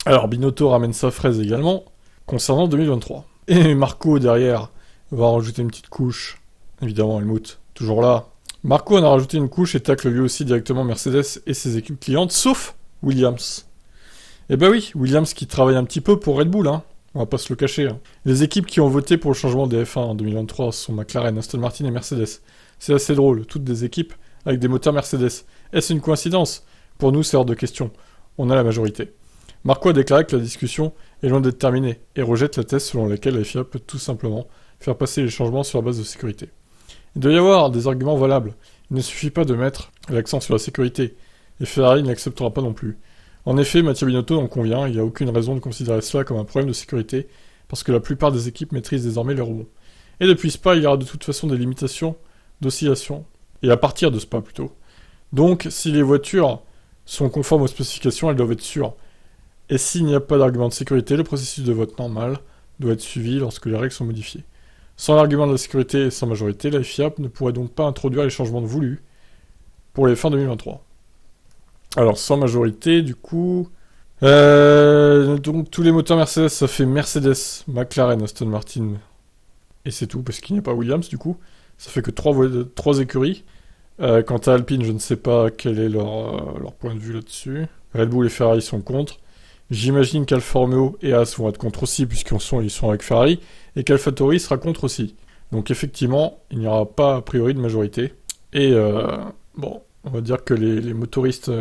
Alors, Binotto ramène sa fraise également, concernant 2023. Et Marco, derrière, va rajouter une petite couche. Évidemment, Helmut, toujours là. Marco en a rajouté une couche et tacle lui aussi directement Mercedes et ses équipes clientes, sauf Williams. Eh ben oui, Williams qui travaille un petit peu pour Red Bull, hein. On va pas se le cacher. Hein. Les équipes qui ont voté pour le changement des F1 en 2023 sont McLaren, Aston Martin et Mercedes. C'est assez drôle, toutes des équipes avec des moteurs Mercedes. Est-ce une coïncidence? Pour nous, c'est hors de question. On a la majorité. Marco a déclaré que la discussion est loin d'être terminée et rejette la thèse selon laquelle la FIA peut tout simplement faire passer les changements sur la base de sécurité. Il doit y avoir des arguments valables. Il ne suffit pas de mettre l'accent sur la sécurité. Et Ferrari ne l'acceptera pas non plus. En effet, Mattia Binotto en convient, il n'y a aucune raison de considérer cela comme un problème de sécurité, parce que la plupart des équipes maîtrisent désormais les rebonds. Et depuis Spa, il y aura de toute façon des limitations d'oscillation, et à partir de Spa plutôt. Donc, si les voitures sont conformes aux spécifications, elles doivent être sûres. Et s'il n'y a pas d'argument de sécurité, le processus de vote normal doit être suivi lorsque les règles sont modifiées. Sans l'argument de la sécurité et sans majorité, la FIA ne pourrait donc pas introduire les changements voulus pour les fins 2023. Alors, sans majorité, du coup... donc, tous les moteurs Mercedes, ça fait Mercedes, McLaren, Aston Martin. Et c'est tout, parce qu'il n'y a pas Williams, du coup. Ça fait que 3 écuries. Quant à Alpine, je ne sais pas quel est leur point de vue là-dessus. Red Bull et Ferrari sont contre. J'imagine qu'Alfa Romeo et As vont être contre aussi, puisqu'ils sont avec Ferrari, et qu'AlphaTauri sera contre aussi. Donc effectivement, il n'y aura pas a priori de majorité. Et bon, on va dire que les motoristes,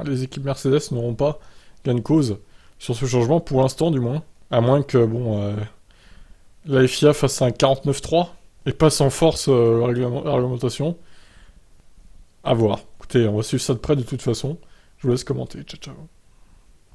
les équipes Mercedes n'auront pas gain de cause sur ce changement, pour l'instant du moins. À moins que, la FIA fasse un 49-3 et passe en force la réglementation. À voir. Écoutez, on va suivre ça de près de toute façon. Je vous laisse commenter. Ciao, ciao.